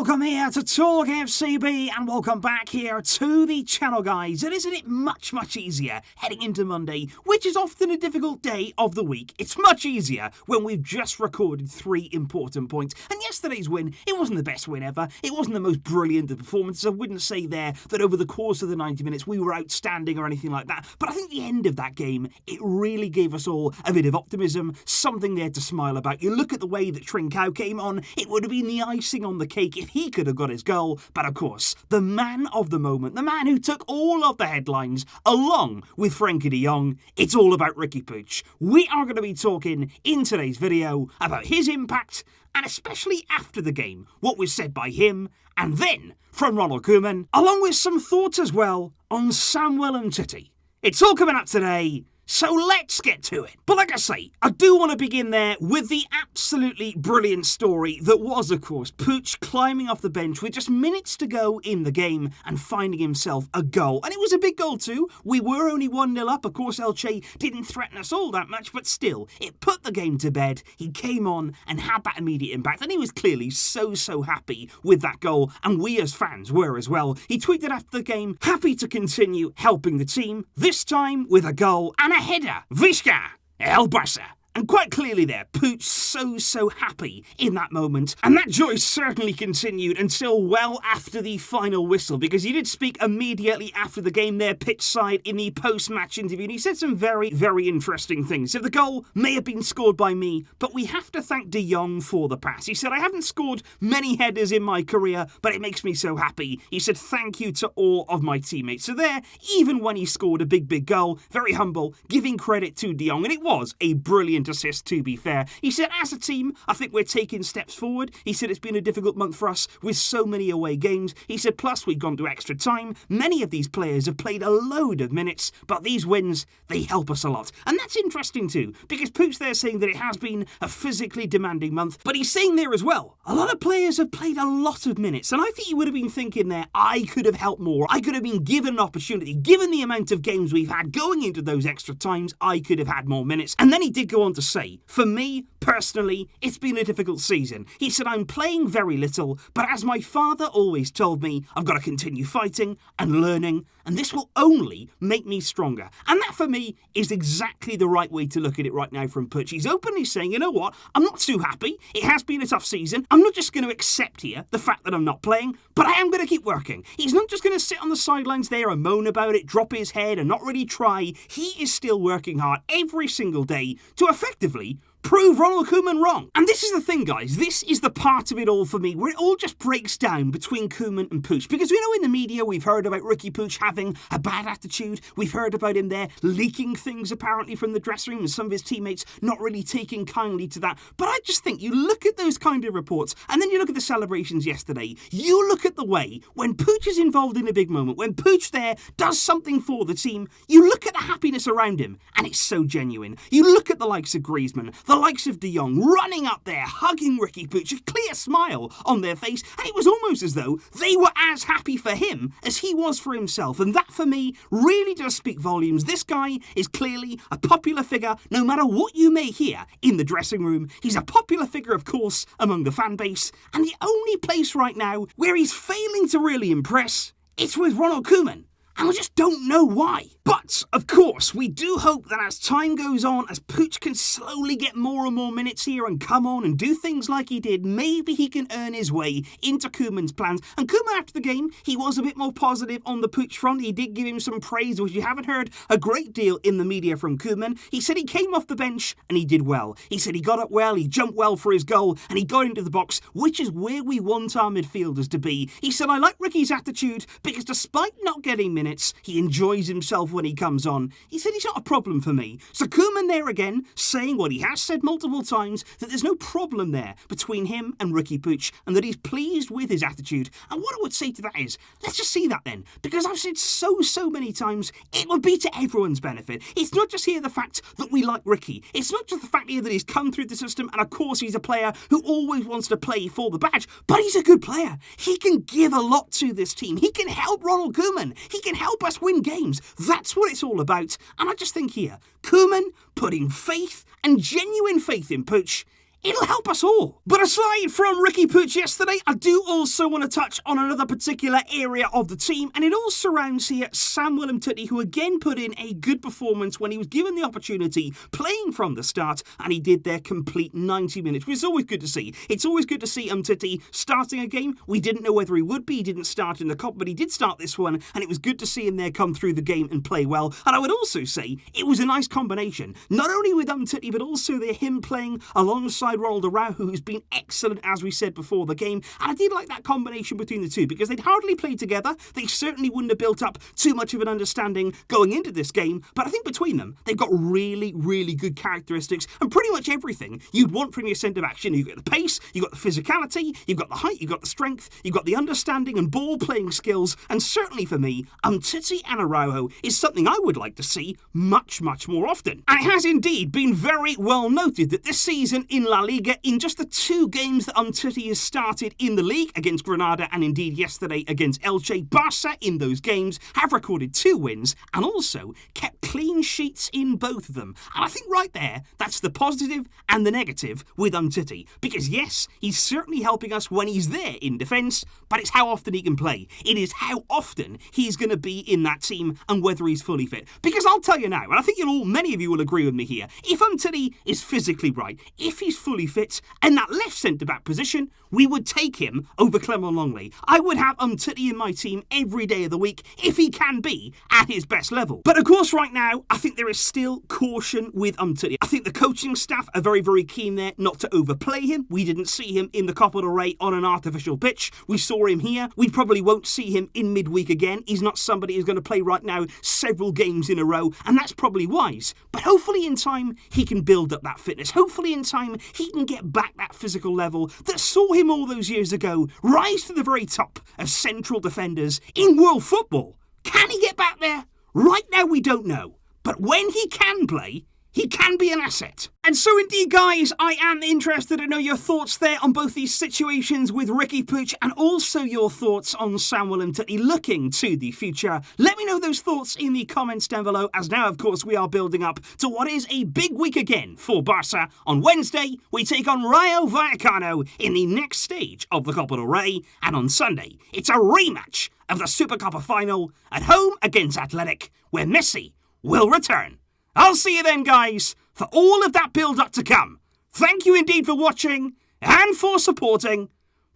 Welcome here to TalkFCB and welcome back here to the channel, guys. And isn't it much easier heading into Monday, which is often a difficult day of the week? It's much easier when we've just recorded 3 important points. And yesterday's win, it wasn't the best win ever. It wasn't the most brilliant of performances. I wouldn't say there that over the course of the 90 minutes we were outstanding or anything like that. But I think the end of that game, it really gave us all a bit of optimism, something there to smile about. You look at the way that Trincao came on, it would have been the icing on the cake if he could have got his goal. But of course, the man of the moment, the man who took all of the headlines along with Frenkie de Jong, it's all about Riqui Puig. We are going to be talking in today's video about his impact and especially after the game, what was said by him and then from Ronald Koeman, along with some thoughts as well on Samuel Umtiti. It's all coming up today, so let's get to it. But like I say, I do want to begin there with the absolutely brilliant story that was, of course, Puig climbing off the bench with just minutes to go in the game and finding himself a goal. And it was a big goal too. We were only 1-0 up. Of course, Elche didn't threaten us all that much, but still, it put the game to bed. He came on and had that immediate impact, and he was clearly so happy with that goal, and we as fans were as well. He tweeted after the game, happy to continue helping the team, this time with a goal and a header. Visca El Barça. And quite clearly there, Puig so happy in that moment. And that joy certainly continued until well after the final whistle, because he did speak immediately after the game there, pitch side, in the post-match interview. And he said some very interesting things. So the goal may have been scored by me, but we have to thank de Jong for the pass. He said, I haven't scored many headers in my career, but it makes me so happy. He said, thank you to all of my teammates. So there, even when he scored a big goal, very humble, giving credit to de Jong. And it was a brilliant assist, to be fair. He said, as a team, I think we're taking steps forward. He said it's been a difficult month for us with so many away games. He said, plus we've gone to extra time. Many of these players have played a load of minutes, but these wins, they help us a lot. And that's interesting too, because Puig's there saying that it has been a physically demanding month, but he's saying there as well, a lot of players have played a lot of minutes, and I think you would have been thinking there, I could have helped more. I could have been given an opportunity. Given the amount of games we've had going into those extra times, I could have had more minutes. And then he did go on to say, for me, personally, it's been a difficult season. He said, I'm playing very little, but as my father always told me, I've got to continue fighting and learning, and this will only make me stronger. And that, for me, is exactly the right way to look at it right now from Puig. He's openly saying, you know what, I'm not too happy. It has been a tough season. I'm not just going to accept here the fact that I'm not playing, but I am going to keep working. He's not just going to sit on the sidelines there and moan about it, drop his head and not really try. He is still working hard every single day to effectively prove Ronald Koeman wrong. And this is the thing, guys. This is the part of it all for me where it all just breaks down between Koeman and Puig. Because we know in the media we've heard about Riqui Puig having a bad attitude. We've heard about him there leaking things apparently from the dressing room and some of his teammates not really taking kindly to that. But I just think you look at those kind of reports and then you look at the celebrations yesterday. You look at the way when Puig is involved in a big moment, when Puig there does something for the team, you look at the happiness around him and it's so genuine. You look at the likes of Griezmann, the likes of de Jong running up there, hugging Riqui Puig, a clear smile on their face, and it was almost as though they were as happy for him as he was for himself. And that, for me, really does speak volumes. This guy is clearly a popular figure, no matter what you may hear in the dressing room. He's a popular figure, of course, among the fan base, and the only place right now where he's failing to really impress, it's with Ronald Koeman. And I just don't know why. But, of course, we do hope that as time goes on, as Puig can slowly get more and more minutes here and come on and do things like he did, maybe he can earn his way into Koeman's plans. And Koeman, after the game, he was a bit more positive on the Puig front. He did give him some praise, which you haven't heard a great deal in the media from Koeman. He said he came off the bench and he did well. He said he got up well, he jumped well for his goal, and he got into the box, which is where we want our midfielders to be. He said, I like Ricky's attitude because despite not getting minutes, he enjoys himself when he comes on. He said he's not a problem for me. So Koeman there again, saying what he has said multiple times, that there's no problem there between him and Riqui Puig, and that he's pleased with his attitude. And what I would say to that is, let's just see that then. Because I've said so many times, it would be to everyone's benefit. It's not just here the fact that we like Riqui. It's not just the fact here that he's come through the system, and of course he's a player who always wants to play for the badge, but he's a good player. He can give a lot to this team. He can help Ronald Koeman. He can help us win games. That's what it's all about. And I just think here, Koeman putting faith and genuine faith in Puig, it'll help us all. But aside from Riqui Puig yesterday, I do also want to touch on another particular area of the team, and it all surrounds here Samuel Umtiti, who again put in a good performance when he was given the opportunity, playing from the start, and he did their complete 90 minutes, which is always good to see. It's always good to see Umtiti starting a game. We didn't know whether he would be. He didn't start in the Cup, but he did start this one, and it was good to see him there come through the game and play well. And I would also say it was a nice combination, not only with Umtiti, but also him playing alongside Ronald Koeman, who's been excellent, as we said before the game. And I did like that combination between the two, because they'd hardly played together. They certainly wouldn't have built up too much of an understanding going into this game, but I think between them, they've got really, really good characteristics and pretty much everything you'd want from your centre-backs. You've got the pace, you've got the physicality, you've got the height, you've got the strength, you've got the understanding and ball-playing skills, and certainly for me, Umtiti and Araujo is something I would like to see much, much more often. And it has indeed been very well noted that this season in La Liga, in just the 2 games that Umtiti has started in the league, against Granada and indeed yesterday against Elche, Barca in those games have recorded 2 wins and also kept clean sheets in both of them. And I think right there, that's the positive and the negative with Umtiti. Because yes, he's certainly helping us when he's there in defence, but it's how often he can play. It is how often he's going to be in that team and whether he's fully fit. Because I'll tell you now, and I think many of you will agree with me here, if Umtiti is physically right, if he's fully fit, and that left centre-back position, we would take him over Clement Longley. I would have Umtiti in my team every day of the week if he can be at his best level. But of course right now, I think there is still caution with Umtiti. I think the coaching staff are very, very keen there not to overplay him. We didn't see him in the Copa del Rey on an artificial pitch. We saw him here. We probably won't see him in midweek again. He's not somebody who's going to play right now several games in a row, and that's probably wise. But hopefully in time, he can build up that fitness. Hopefully in time, he can get back that physical level that saw him all those years ago rise to the very top of central defenders in world football. Can he get back there? Right now we don't know. But when he can play, he can be an asset. And so indeed, guys, I am interested to know your thoughts there on both these situations with Riqui Puig and also your thoughts on Samuel Umtiti looking to the future. Let me know those thoughts in the comments down below, as now, of course, we are building up to what is a big week again for Barca. On Wednesday, we take on Rayo Vallecano in the next stage of the Copa del Rey, and on Sunday, it's a rematch of the Supercopa final at home against Athletic, where Messi will return. I'll see you then, guys, for all of that build-up to come. Thank you indeed for watching and for supporting.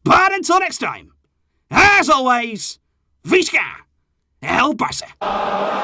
But until next time, as always, Visca El Barça.